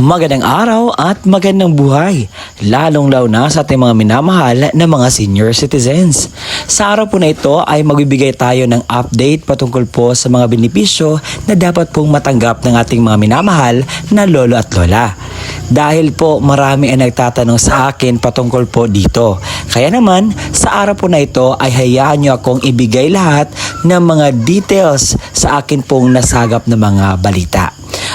Magandang araw at magandang buhay, lalong-lalo na sa ating mga minamahal na mga senior citizens. Sa araw po na ito ay magbibigay tayo ng update patungkol po sa mga benepisyo na dapat pong matanggap ng ating mga minamahal na lolo at lola. Dahil po marami ang nagtatanong sa akin patungkol po dito. Kaya naman, sa araw po na ito ay hayaan nyo akong ibigay lahat ng mga details sa akin pong nasagap na mga balita.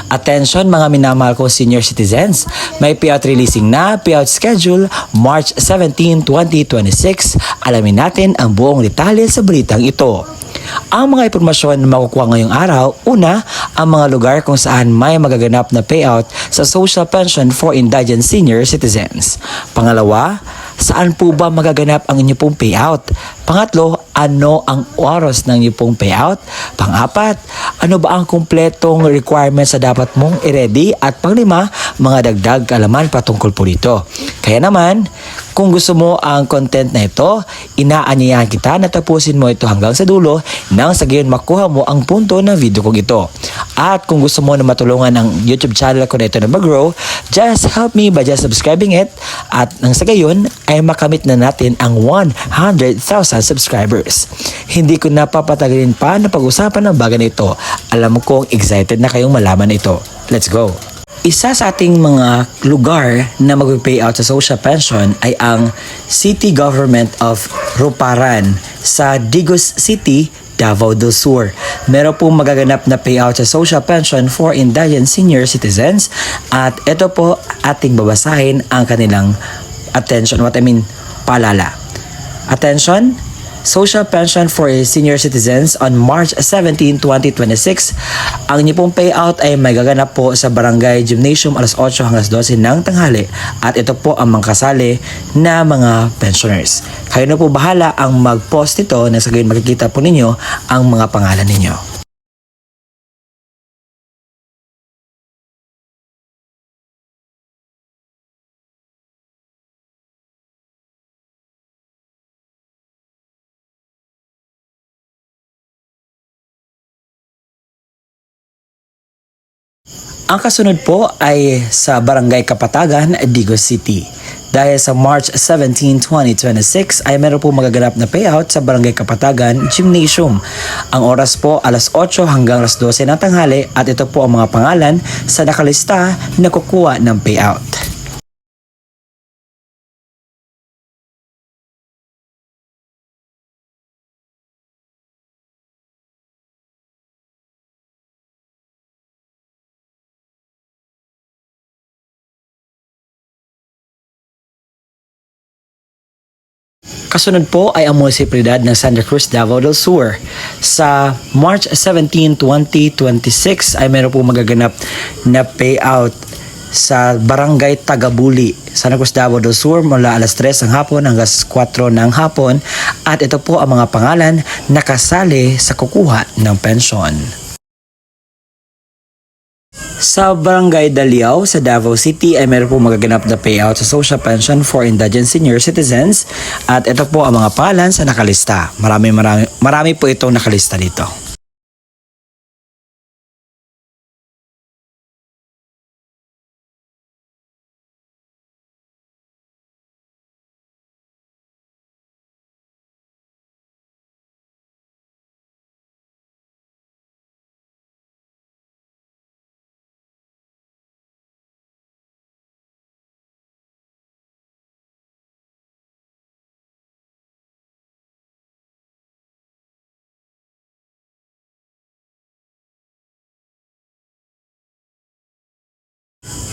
Attention mga minamahal kong senior citizens, may payout releasing na payout schedule March 17, 2026. Alamin natin ang buong detalye sa balitang ito. Ang mga impormasyon na makukuha ngayong araw, una, ang mga lugar kung saan may magaganap na payout sa social pension for indigent senior citizens. Pangalawa, saan po ba magaganap ang inyong pong payout? Pangatlo, ano ang oras ng inyong pong payout? Pang-apat, ano ba ang kumpletong requirements na dapat mong i-ready? At panglima, mga dagdag kaalaman patungkol po dito. Kaya naman, kung gusto mo ang content na ito, inaanyayahan kita na tapusin mo ito hanggang sa dulo nang sa gayon makuha mo ang punto ng video kong ito. At kung gusto mo na matulungan ang YouTube channel ko na ito na mag-grow, just help me by just subscribing it at nang sa gayon ay makamit na natin ang 100,000 subscribers. Hindi ko napapatagalin pa na pag-usapan ng bagay na ito. Alam kong excited na kayong malaman ito. Let's go! Isa sa ating mga lugar na mag-payout sa social pension ay ang City Government of Ruparan sa Digos City, Davao del Sur. Meron pong magaganap na payout sa social pension for indigent senior citizens at ito po ating babasahin ang kanilang paalala. Attention! Social pension for senior citizens on March 17, 2026. Ang inyong pong payout ay may gaganap po sa Barangay Gymnasium alas 8 hanggang 12 ng tanghali at ito po ang mga kasali na mga pensioners. Kayo na po bahala ang mag-post nito na sa gayon makikita po ninyo ang mga pangalan ninyo. Ang kasunod po ay sa Barangay Kapatagan, Digos City. Dahil sa March 17, 2026 ay meron po magaganap na payout sa Barangay Kapatagan Gymnasium. Ang oras po alas 8 hanggang alas 12 ng tanghali at ito po ang mga pangalan sa nakalista na kukuha ng payout. Kasunod po ay ang munisipalidad ng Santa Cruz, Davao del Sur. Sa March 17, 2026 ay meron po magaganap na payout sa Barangay Tagabuli, Santa Cruz, Davao del Sur mula alas 3 ng hapon hanggang 4 ng hapon at ito po ang mga pangalan na kasali sa kukuha ng pensyon. Sa Barangay Daliao sa Davao City ay meron po magaganap na payout sa social pension for indigent senior citizens at ito po ang mga pangalan sa nakalista. Marami po itong nakalista dito.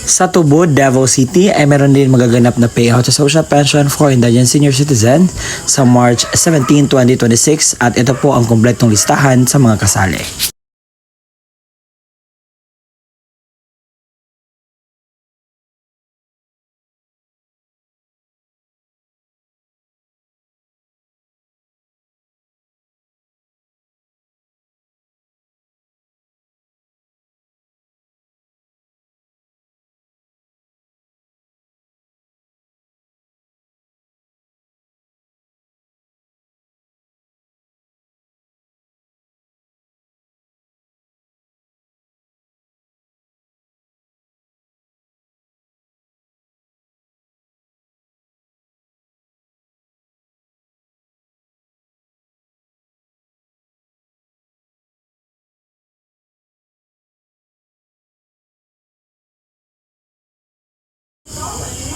Sa Tubod, Davao City ay meron din magaganap na payout sa social pension for indigent senior citizen sa March 17, 2026 at ito po ang kumpletong listahan sa mga kasali.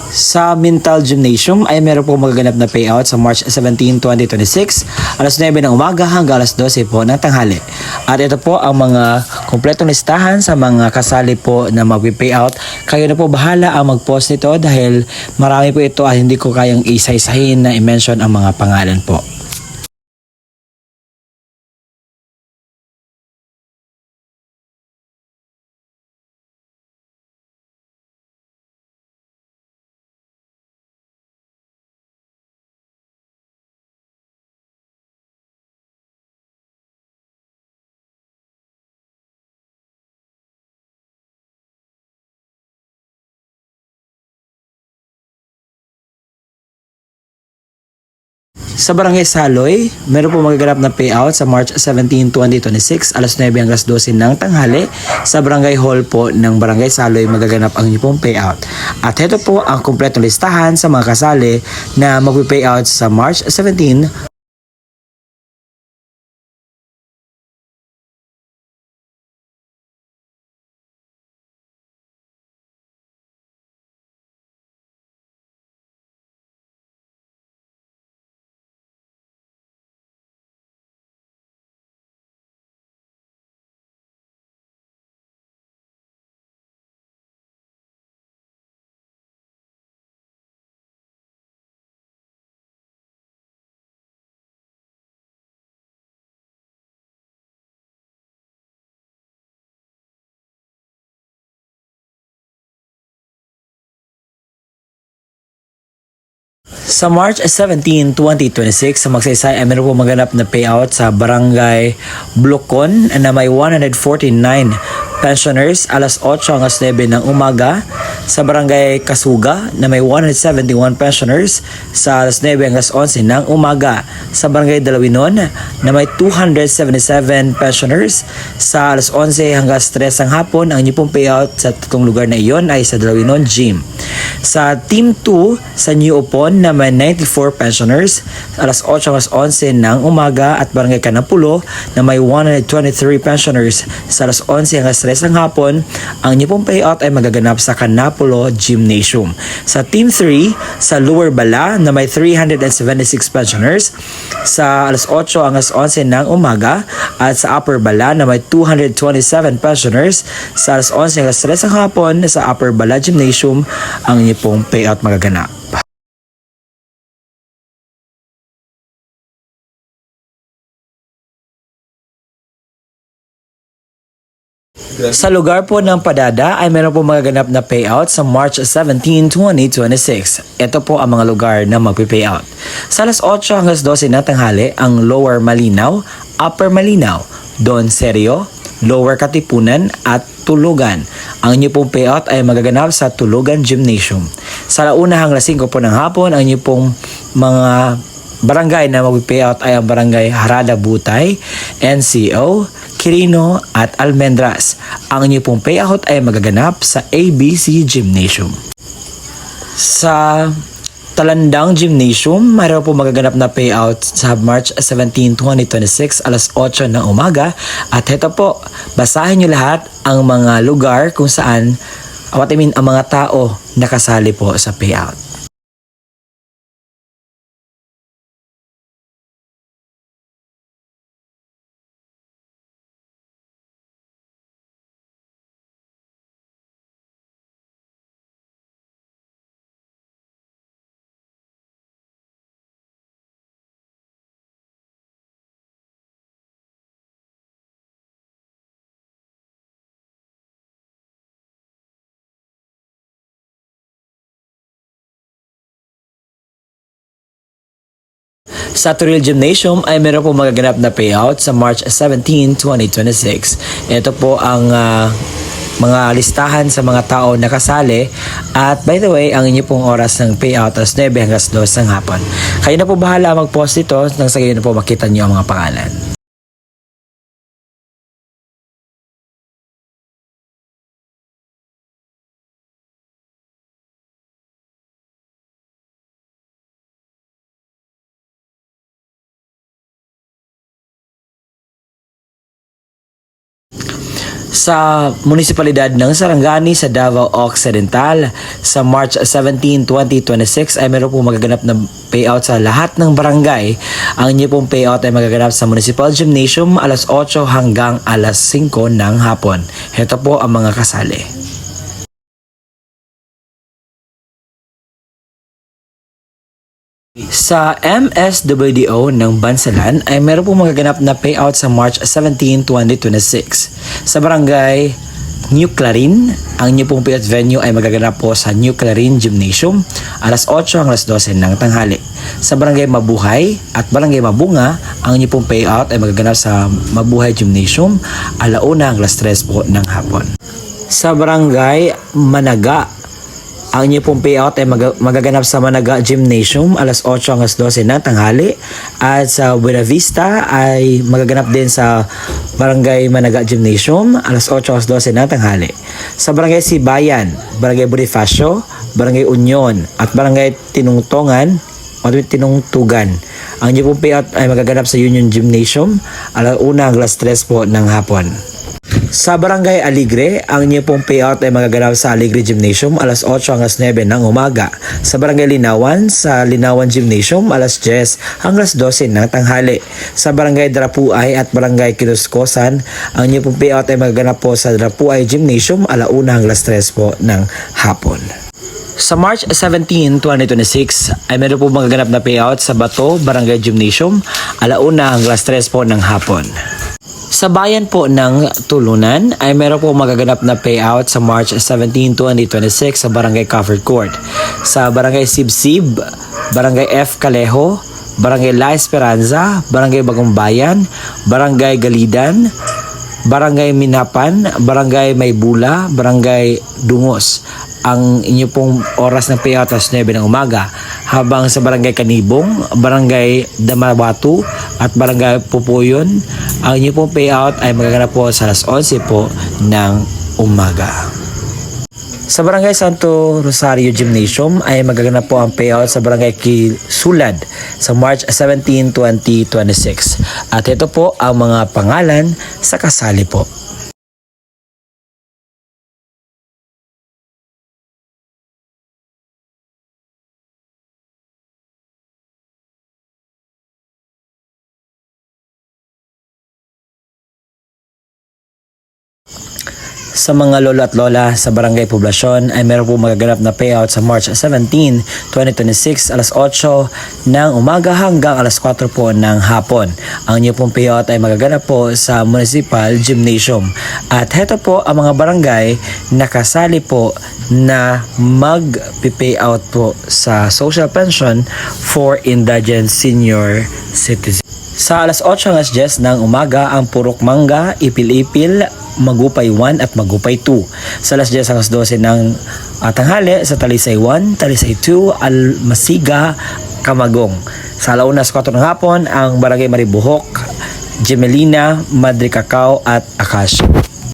Sa Mental Gymnasium ay meron po magaganap na payout sa March 17, 2026, alas 9 ng umaga hanggang alas 12 po ng tanghali. At ito po ang mga kumpletong listahan sa mga kasali po na mag-payout. Kayo na po bahala ang mag-post nito dahil marami po ito at hindi ko kayang isa-isahin na i-mention ang mga pangalan po. Sa Barangay Saloy, meron po magaganap na payout sa March 17, 2026, alas 9 hanggang alas 12 ng tanghali. Sa Barangay Hall po ng Barangay Saloy, magaganap ang inyong pong payout. At ito po ang kumpletong listahan sa mga kasali na mag-payout sa March 17. Sa March 17, 2026, sa Magsaysay ay meron po maganap na payout sa Barangay Blocon na may 149 pensioners alas 8 hanggang 9 ng umaga. Sa Barangay Kasuga na may 171 pensioners sa alas 9 hanggang 11 ng umaga. Sa Barangay Dalawinon na may 277 pensioners sa alas 11 hanggang 3 ng hapon. Ang inyong pong payout sa tatong lugar na iyon ay sa Dalawinon Gym. Sa Team 2 sa New Upon na may 94 pensioners alas 8 hanggang 11 ng umaga at Barangay Kanapulo na may 123 pensioners sa alas 11 hanggang 3 ng hapon. Ang inyong pong payout ay magaganap sa Kanapulo Gymnasium. Sa Team 3 sa Lower Bala na may 376 pensioners sa alas 8 hanggang 11 ng umaga at sa Upper Bala na may 227 pensioners sa alas 11 hanggang 3 ng hapon sa Upper Bala Gymnasium. Ang inyong pong payout magaganap. Sa lugar po ng Padada ay meron po magaganap na payout sa March 17, 2026. Ito po ang mga lugar na magpipayout. Sa alas 8 hanggang 12 na tanghali, ang Lower Malinaw, Upper Malinaw, Don Serio, Lower Katipunan at Tulugan. Ang inyo pong payout ay magaganap sa Tulugan Gymnasium. Sa launa hanggang 5 po ng hapon, ang inyo pong mga barangay na mag-payout ay ang Barangay Harada Butay, NCO, Quirino at Almendras. Ang inyo pong payout ay magaganap sa ABC Gymnasium. Sa Talandang Gymnasium, mayroon po magaganap na payout sa March 17, 2026, alas 8 ng umaga. At ito po, basahin nyo lahat ang mga lugar kung saan, ang mga tao nakasali po sa payout. Sa Turil Gymnasium ay meron po magaganap na payout sa March 17, 2026. Ito po ang mga listahan sa mga tao na kasali. At by the way, ang inyo pong oras ng payout as 9 hanggang 2 ng hapon. Kayo na po bahala mag-post ito nang sa gayon na po makita nyo ang mga pangalan. Sa munisipalidad ng Sarangani sa Davao Occidental sa March 17, 2026 ay meron pong magaganap na payout sa lahat ng barangay. Ang inyo pong payout ay magaganap sa Municipal Gymnasium alas 8 hanggang alas 5 ng hapon. Ito po ang mga kasali. Sa MSWDO ng Bansalan ay meron pong magaganap na payout sa March 17, 2026. Sa barangay New Clarin, ang inyo pong payout venue ay magaganap po sa New Clarin Gymnasium alas 8 hanggang alas 12 ng tanghali. Sa barangay Mabuhay at barangay Mabunga, ang inyo pong payout ay magaganap sa Mabuhay Gymnasium alauna hanggang alas 3 po ng hapon. Sa barangay Managa, ang inyo pong payout ay magaganap sa Managa Gymnasium alas 8 hanggang 12 ng tanghali. At sa Buena Vista ay magaganap din sa Barangay Managa Gymnasium alas 8 hanggang 12 ng tanghali. Sa Barangay Sibayan, Barangay Bonifacio, Barangay Union at Barangay Tinungtongan o Tinungtugan, ang inyo pong payout ay magaganap sa Union Gymnasium alas 1 hanggang alas 3 po ng hapon. Sa Barangay Aligre, ang inyo pong payout ay magaganap sa Aligre Gymnasium alas 8 hanggang 9 ng umaga. Sa Barangay Linawan, sa Linawan Gymnasium alas 10 hanggang alas 12 ng tanghali. Sa Barangay Drapuay at Barangay Kinuskosan, ang inyo pong payout ay magaganap po sa Drapuay Gymnasium alas 1 hanggang alas 3 po ng hapon. Sa March 17, 2026 ay meron po magaganap na payout sa Bato, Barangay Gymnasium alas 1 hanggang alas 3 po ng hapon. Sa bayan po ng Tulunan ay meron po magaganap na payout sa March 17, 2026 sa Barangay Covered Court. Sa Barangay Sibsib, Barangay F. Calejo, Barangay La Esperanza, Barangay Bagong Bayan, Barangay Galidan, Barangay Minapan, Barangay Maybula, Barangay Dungos. Ang inyo pong oras ng payout ay 9 ng umaga, habang sa Barangay Kanibong, Barangay Damawatu at Barangay Pupuyon, ang inyo pong payout ay magaganap po sa alas 11 po ng umaga. Sa Barangay Santo Rosario Gymnasium ay magaganap po ang payout sa Barangay Kisulad sa March 17, 2026. At ito po ang mga pangalan sa kasali po. Sa mga lolo at lola sa Barangay Poblasyon ay meron po magaganap na payout sa March 17, 2026 alas 8 ng umaga hanggang alas 4 po ng hapon. Ang inyo pong payout ay magaganap po sa Municipal Gymnasium. At heto po ang mga barangay na kasali po na mag-payout po sa social pension for indigent senior citizens. Sa alas 8 hanggang 10 ng umaga ang Purok Mangga, Ipil-Ipil, Magupay 1 at Magupay 2. Sa alas 10 hanggang 12 ng tanghali sa Talisay 1, Talisay 2, Almasiga, Camagong. Sa alauna sa 4 ng hapon ang Barangay Maribuhok, Gemelina, Madre Cacao at Acacia.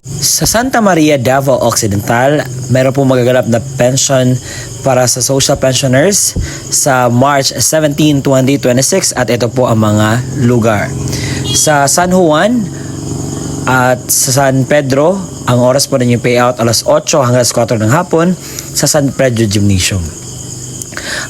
Sa Santa Maria, Davao Occidental, meron po magaganap na pension para sa social pensioners sa March 17, 2026 at ito po ang mga lugar. Sa San Juan at sa San Pedro, ang oras po ninyong payout alas 8 hanggang alas 4 ng hapon sa San Pedro Gymnasium.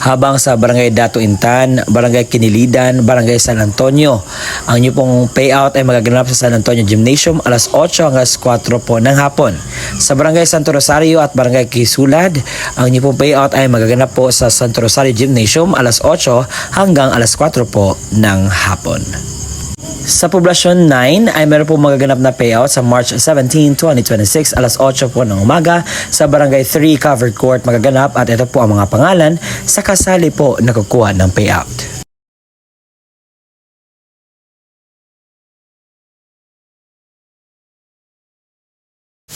Habang sa Barangay Dato Intan, Barangay Kinilidan, Barangay San Antonio, ang inyo pong payout ay magaganap sa San Antonio Gymnasium alas 8 hanggang 4 po ng hapon. Sa Barangay Santo Rosario at Barangay Kisulad, ang inyo pong payout ay magaganap po sa Santo Rosario Gymnasium alas 8 hanggang alas 4 po ng hapon. Sa Poblasyon 9 ay meron po magaganap na payout sa March 17, 2026 alas 8 po ng umaga sa Barangay 3 Covered Court magaganap at ito po ang mga pangalan sa kasali po na kukuha ng payout.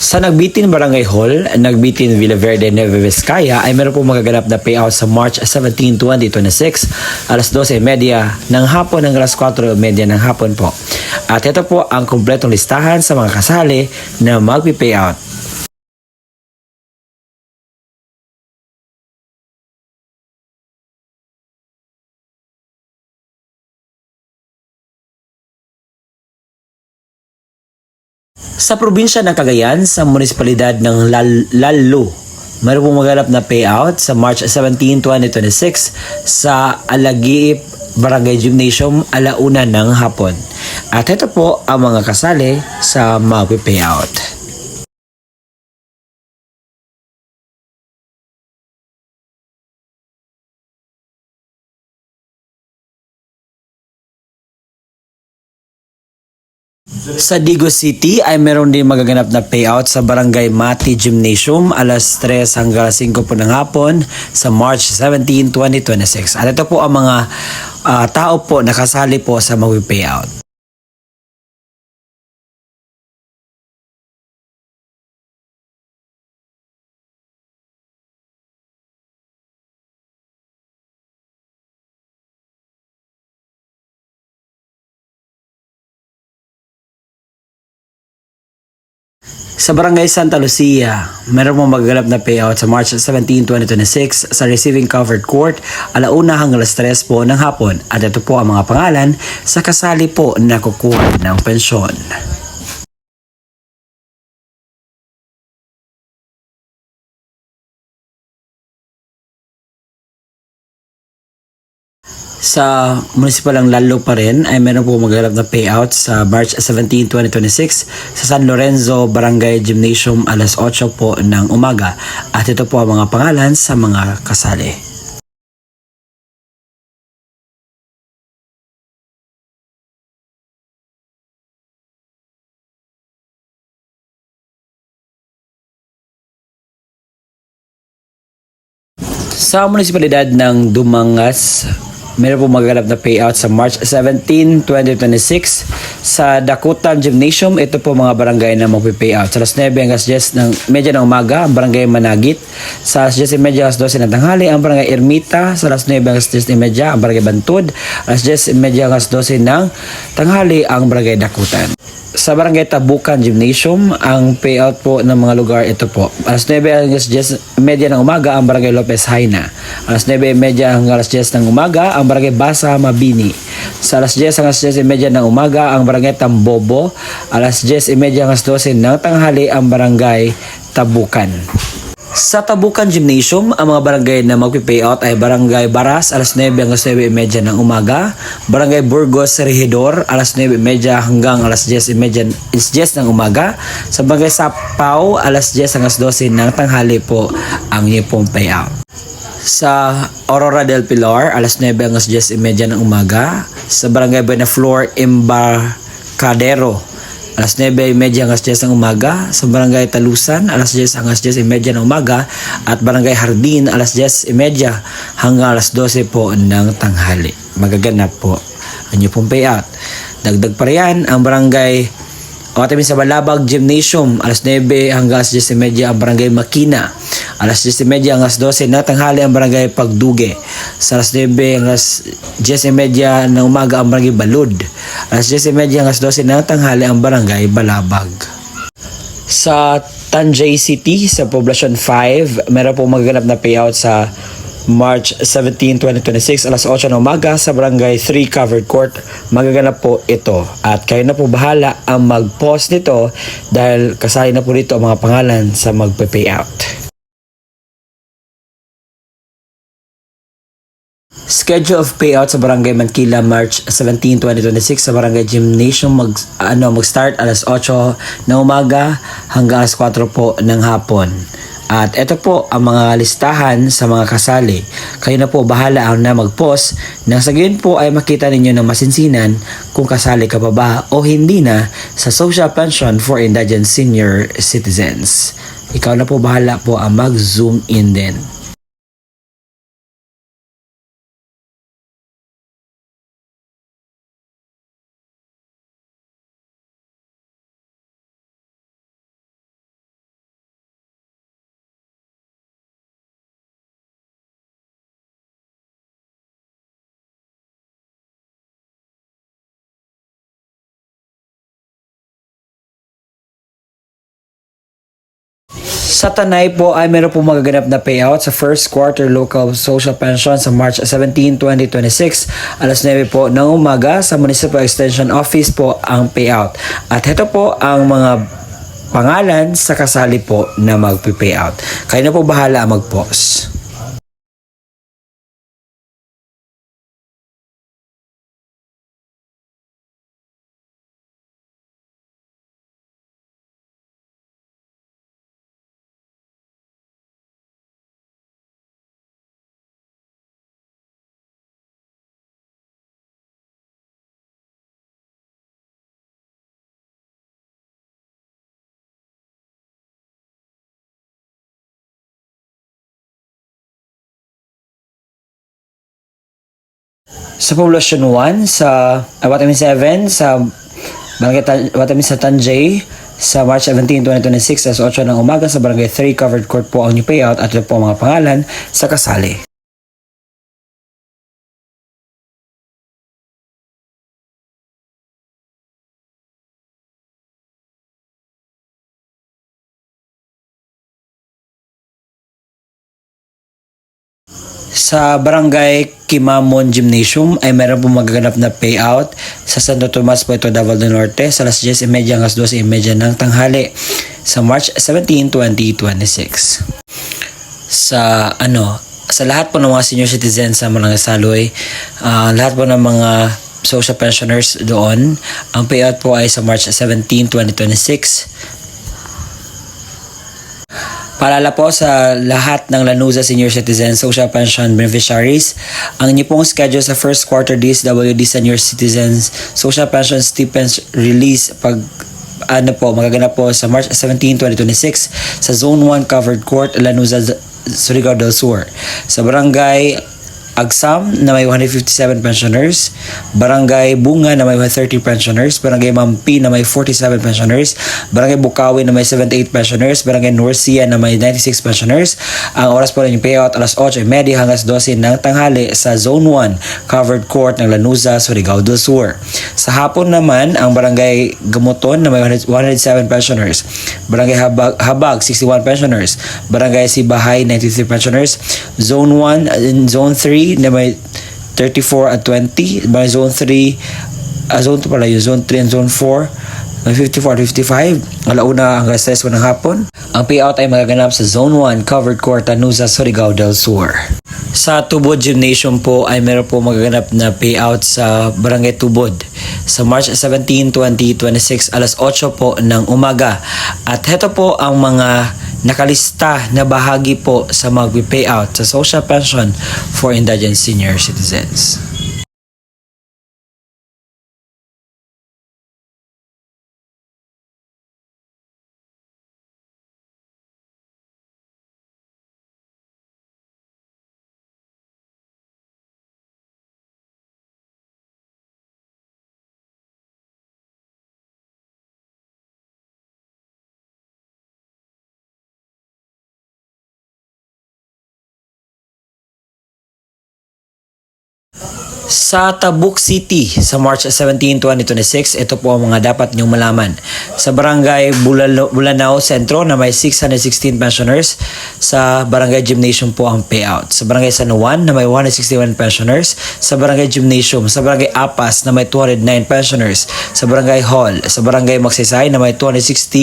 Sa Nagbitin Barangay Hall, Nagbitin Villaverde, Nueva Vizcaya ay meron po magaganap na payout sa March 17, 2026 alas 12:30 ng hapon hanggang alas 4:30 ng hapon po. At ito po ang kumpletong listahan sa mga kasali na magpi-payout. Sa probinsya ng Cagayan, sa munisipalidad ng Lalo, mayroon pong maganap na payout sa March 17, 2026 sa Alagiip Barangay Gymnasium alauna ng hapon. At ito po ang mga kasali sa magpi-payout. Sa Digo City ay meron din magaganap na payout sa Barangay Mati Gymnasium alas 3 hanggang 5 po ng hapon sa March 17, 2026. At ito po ang mga tao po nakasali po sa magpi-payout. Sa Barangay Santa Lucia, meron pong magaganap na payout sa March 17, 2026 sa Receiving Covered Court alauna hanggang alas 3 po ng hapon. At ito po ang mga pangalan sa kasali po na kukuha ng pensyon. Sa municipal ng Lalo pa rin ay meron po magaganap na payout sa March 17, 2026 sa San Lorenzo Barangay Gymnasium alas 8 po ng umaga. At ito po ang mga pangalan sa mga kasali. Sa munisipalidad ng Dumangas, meron po magaganap na payout sa March 17, 2026 sa Dakutan Gymnasium. Ito po mga barangay na magpi-payout. Sa alas 9 hanggang 10 ng medya ng umaga, ang barangay Managit. Sa alas 10 hanggang alas 12 ng tanghali, ang barangay Ermita. Sa alas 9 hanggang 10 ang barangay Bantod. Alas 10 hanggang alas 12 ng tanghali, ang barangay Dakutan. Sa Barangay Tabukan Gymnasium, ang payout po ng mga lugar ito po. Alas 9 hanggang 10 ng umaga, ang Barangay Lopez Haina. Alas 9 hanggang alas 10 ng umaga, ang Barangay Basa Mabini. Sa alas 10 hanggang 10 ng umaga, ang Barangay Tambobo. Alas 10 hanggang alas 12 ng tanghali, ang Barangay Tabukan. Sa Tabukan Gymnasium, ang mga barangay na magpi-payout ay Barangay Baras, alas 9 hanggang 9:30 ng umaga, Barangay Burgos Regidor, alas 9:30 hanggang alas 10:30 ng umaga, sa Barangay Sapaw, alas 10 hanggang 12 ng tanghali po ang inyong payout. Sa Aurora del Pilar, alas 9 hanggang 10:30 ng umaga, sa Barangay Buenaflor Embarcadero, alas 9:30 hanggang 10 ng umaga, sa Barangay Talusan, alas 10 hanggang 10:30 ng umaga, at Barangay Hardin, alas 10:30 hanggang alas 12 po ng tanghali. Magaganap po ang inyong pong payout. Dagdag pa riyan, ang Barangay sa Balabag Gymnasium, alas 9 hanggang alas 10:30 ang Barangay Makina. Alas 10:30 hanggang alas 12 na tanghali ang Barangay Pagduge. Sa alas 9 hanggang alas 10:30 ng umaga ang Barangay Balud. Alas 10:30 hanggang alas 12 na tanghali ang Barangay Balabag. Sa Tanjay City, sa Poblacion 5, meron po magaganap na payout sa March 17, 2026, alas 8 ng umaga sa Barangay 3 Covered Court. Magaganap po ito. At kayo na po bahala ang mag-post nito dahil kasali na po dito ang mga pangalan sa magpe-payout. Schedule of payout sa Barangay Mankila March 17, 2026 sa Barangay Gymnasium mag-start alas 8 ng umaga hanggang alas 4 po ng hapon. At ito po ang mga listahan sa mga kasali. Kayo na po bahala ang na mag-post nang sa gayon po ay makita ninyo ng masinsinan kung kasali ka pa ba o hindi na sa Social Pension for Indigent Senior Citizens. Ikaw na po bahala po ang mag-zoom in din. Sa Tanay po ay meron po magaganap na payout sa first quarter local social pension sa March 17, 2026. Alas 9 po ng umaga sa Municipal Extension Office po ang payout. At ito po ang mga pangalan sa kasali po na magpi-payout. Kayo na po bahala mag-pause. Sa Poblacion 1, sa Watamin 7, sa Barangay Watamin sa Tanjay, sa March 17, 2026, sa 8 ng umaga sa Barangay 3 Covered Court po ang new payout at ito po ang mga pangalan sa kasali. Sa Barangay Kimamon Gymnasium ay meron po magaganap na payout. Sa Santo Tomas po ito, Davao del Norte, sa alas 10:30 hanggang 12:30 ng tanghali sa March 17, 2026. Sa lahat po ng mga senior citizens sa Barangay Saloy, lahat po ng mga social pensioners doon, ang payout po ay sa March 17, 2026. Paalala po sa lahat ng Lanuza Senior Citizen Social Pension Beneficiaries, ang inyo pong schedule sa first quarter DSWD Senior Citizens Social Pension Stipends Release magaganap po sa March 17, 2026 sa Zone 1 Covered Court, Lanuza, Surigao del Sur. Sa Barangay Agsam na may 157 pensioners, Barangay Bunga na may 30 pensioners, Barangay Mampi na may 47 pensioners, Barangay Bukawi na may 78 pensioners, Barangay Norcia na may 96 pensioners. Ang oras po ng payout alas 8:30 hanggang 12 ng tanghali sa Zone 1 Covered Court ng Lanuza, Surigao del Sur. Sa hapon naman, ang Barangay Gamuton na may 107 pensioners, Barangay Habag 61 pensioners, Barangay Sibahay 93 pensioners, Zone 1 and Zone 3 na may 34 at 20, by Zone 3, Zone 2 pala yung Zone 3 and Zone 4, may 54 at 55, alauna hanggang 3 ng hapon. Ang payout ay magaganap sa Zone 1 Covered Court, Lanuza, Surigao del Sur. Sa Tubod Gymnasium po ay meron po magaganap na payout sa Barangay Tubod sa March 17, 2026, alas 8 po ng umaga. At heto po ang mga nakalista na bahagi po sa magpi-payout sa social pension for indigent senior citizens. Sa Tabuk City sa March 17, 2026, ito po ang mga dapat niyong malaman. Sa Barangay Bulanao Sentro na may 616 pensioners, sa Barangay Gymnasium po ang payout. Sa Barangay San Juan na may 161 pensioners, sa Barangay Gymnasium, sa Barangay Apas na may 209 pensioners, sa Barangay Hall, sa Barangay Magsaysay na may 218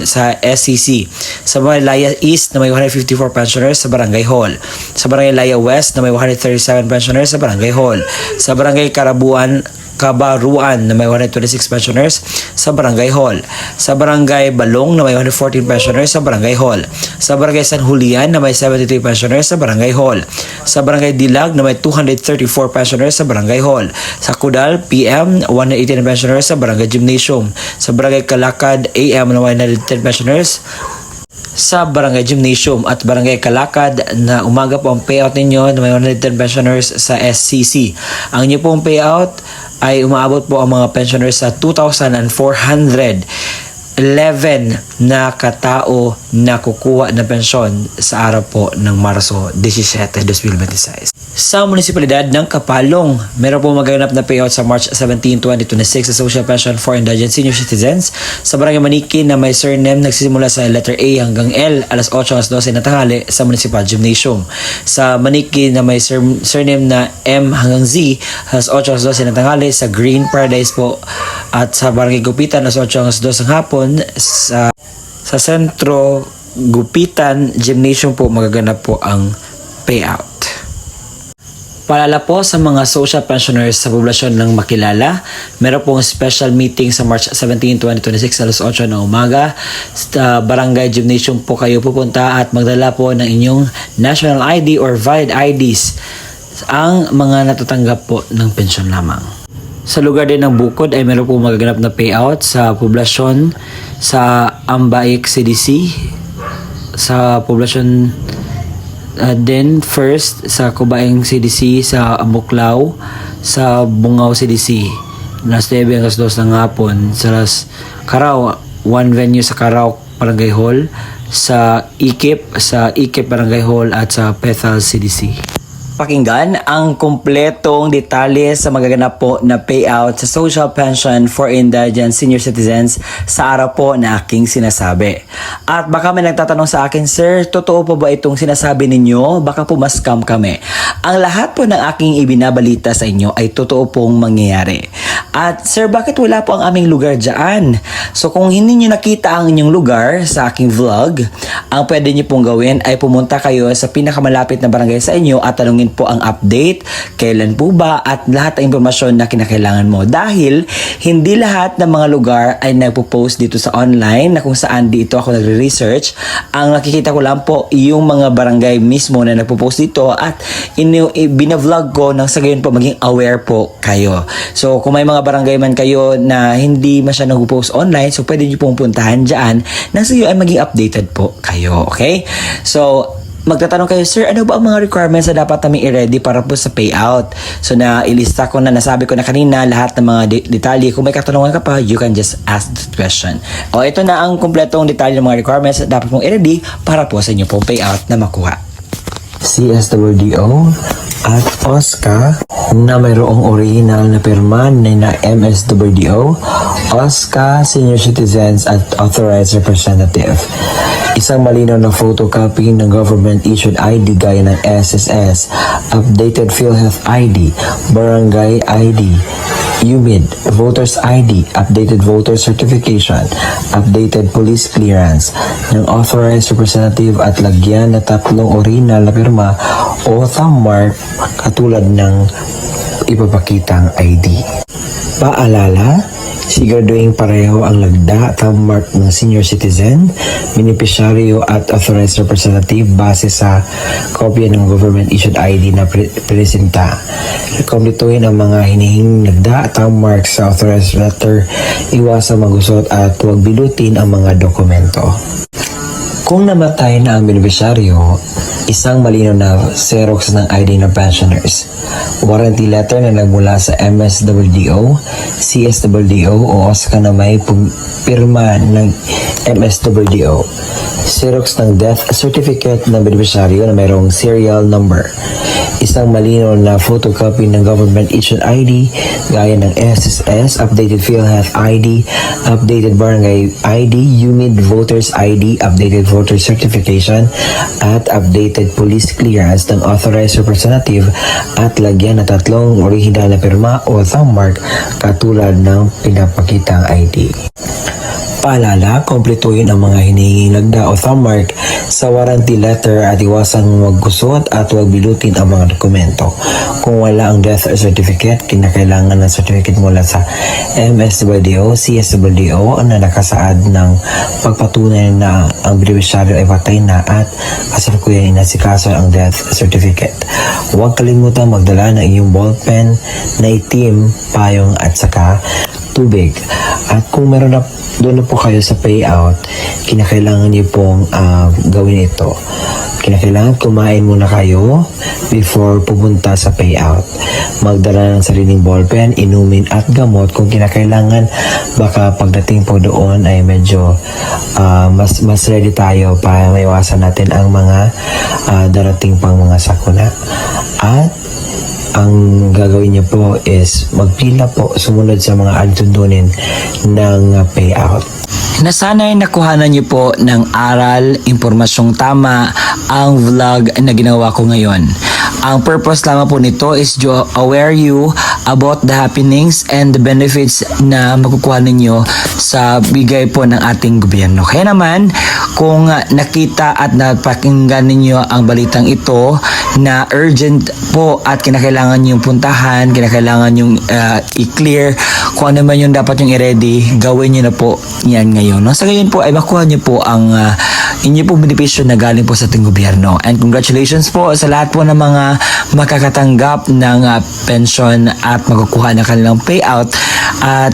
sa SCC, sa Barangay Laya East na may 154 pensioners sa Barangay Hall, sa Barangay Laya West na may 137 pensioners sa Barangay Hall, sa Barangay Kabaruan na may 126 pensioners sa Barangay Hall, sa Barangay Balong na may 114 pensioners sa Barangay Hall, sa Barangay San Julian na may 73 pensioners sa Barangay Hall, sa Barangay Dilag na may 234 pensioners sa Barangay Hall, sa Kudal PM 118 pensioners sa Barangay Gymnasium, sa Barangay Kalakad AM na may 110 pensioners sa Barangay Gymnasium, at Barangay Kalakad na umaga po ang payout ninyo na may 110 pensioners sa SCC. Ang inyo pong payout ay umaabot po ang mga pensioners sa 2,411 na katao na kukuha na pensyon sa araw po ng Marso 17, 2026. Sa munisipalidad ng Kapalong, meron po magaganap na payout sa March 17, 2026 sa Social Pension for Indigent Senior Citizens sa Barangay Maniki na may surname nagsisimula sa letter A hanggang L, alas 8 hanggang 12 na tanghali sa Municipal Gymnasium. Sa Maniki na may surname na M hanggang Z, alas 8 hanggang 12 na tanghali sa Green Paradise po. At sa Barangay Gupitan, alas 8 hanggang 12 ng hapon sa Sentro Gupitan Gymnasium po magaganap po ang payout. Paalala po sa mga social pensioners sa poblasyon ng Makilala, meron pong special meeting sa March 17, 2026 alas 8 ng umaga. Sa Barangay Gymnasium po kayo pupunta at magdala po ng inyong national ID or valid IDs ang mga natatanggap po ng pensyon lamang. Sa lugar din ng Bukod ay meron pong magaganap na payout sa poblasyon sa Ambaik CDC, sa poblasyon then first sa Kubaing CDC, sa Abuklaw, sa Bungaw CDC, alas 9 hanggang 2 ng hapon. Sa Carao, one venue sa Carao Barangay Hall, sa Ikip Barangay Hall at sa Pethal CDC. Pakinggan ang kumpletong detalye sa magaganap po na payout sa Social Pension for Indigent Senior Citizens sa araw po na aking sinasabi. At baka may nagtatanong sa akin, Sir, totoo po ba itong sinasabi ninyo? Baka po ma-scam kami. Ang lahat po ng aking ibinabalita sa inyo ay totoo pong mangyayari. At Sir, bakit wala po ang aming lugar dyan? So kung hindi nyo nakita ang inyong lugar sa aking vlog, ang pwede nyo pong gawin ay pumunta kayo sa pinakamalapit na barangay sa inyo at tanungin po ang update, kailan po ba at lahat ng impormasyon na kinakailangan mo. Dahil hindi lahat ng mga lugar ay nagpo-post dito sa online na kung saan dito ako nagre-research. Ang nakikita ko lang po yung mga barangay mismo na nagpo-post dito at binavlog ko nang sa gayon po maging aware po kayo. So kung may mga barangay man kayo na hindi masyadong nagpo-post online, so pwede nyo pong puntahan dyan nang sa gayon ay maging updated po kayo. Okay? So magtatanong kayo, Sir, ano ba ang mga requirements na dapat namin i-ready para po sa payout? So ilista ko na, nasabi ko na kanina lahat ng mga detalye. Kung may katanungan ka pa, you can just ask the question. O ito na ang kumpletong detalye ng mga requirements na dapat mong i-ready para po sa inyo pong payout na makuha. CSWDO at OSCA na mayroong original na pirma na MSWDO, OSCA, Senior Citizens at Authorized Representative. Isang malinaw na photocopy ng government-issued ID gaya ng SSS, updated PhilHealth ID, Barangay ID, UMID, Voters ID, updated voter certification, updated police clearance ng authorized representative at lagyan na 3 original na pirma o thumb mark katulad ng ipapakitang ID. Paalala, siguraduhin pareho ang lagda, thumb mark ng senior citizen, beneficiaryo at authorized representative base sa kopya ng government-issued ID na presenta. Komplituhin ang mga hinihing lagda, thumb mark sa authorized letter, iwasang magusot at huwag bilutin ang mga dokumento. Kung namatay na ang beneficiaryo, isang malinaw na Xerox ng ID ng pensioners, warranty letter na nagmula sa MSWDO, CSWDO o OSCA na may pirma ng MSWDO, Xerox ng death certificate ng beneficiaryo na mayroong serial number, isang malinaw na photocopy ng government-issued ID gaya ng SSS, updated PhilHealth ID, updated Barangay ID, UMID Voters ID, updated voter certification, at updated police clearance ng authorized representative at lagyan na 3 original na pirma o thumb mark katulad ng pinapakitang ID. Paalala, kompletuhin ang mga hinihinging lagda o thumb mark sa warranty letter at iwasang maggusot at huwag bilutin ang mga dokumento. Kung wala ang death certificate, kinakailangan ng certificate mula sa MSWDO, CSWDO na nakasaad ng pagpatunay na ang beneficiaryo ay patay na at kasalukuyan inasikaso ang death certificate. Huwag kalimutang magdala ng iyong ballpen na itim, payong at saka tubig. At kung meron na doon na po kayo sa payout, kinakailangan niyo pong gawin ito. kinakailangan kumain muna kayo before pupunta sa payout. Magdala ng sariling ballpen, inumin at gamot kung kinakailangan. Baka pagdating po doon ay medyo mas ready tayo para maiwasan natin ang mga darating pang mga sakuna. At ang gagawin niyo po is magpila po sumunod sa mga altundunin ng payout. Nasanay nakuhanan niyo po ng aral, impormasyong tama ang vlog na ginawa ko ngayon. Ang purpose lamang po nito is to aware you about the happenings and the benefits na makukuha ninyo sa bigay po ng ating gobyerno. Kaya naman, kung nakita at napakinggan ninyo ang balitang ito na urgent po at kinakailangan yung puntahan, kinakailangan yung i-clear, kung ano man yung dapat yung i-ready, gawin nyo na po yan ngayon. No? Sa ngayon po ay makuha nyo po ang inyo pong benepisyo na galing po sa ating gobyerno. And congratulations po sa lahat po ng mga makakatanggap ng pension at makukuha ng kanilang payout. At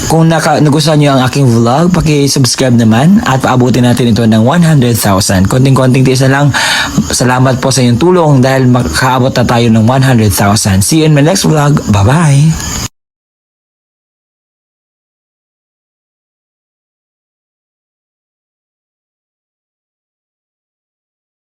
kung nagustuhan nyo ang aking vlog, paki-subscribe naman at paabutin natin ito ng 100,000. Konting-konting tiis na lang. Salamat po sa inyong tulong dahil makaabot na tayo ng 100,000. See you in my next vlog. Bye-bye!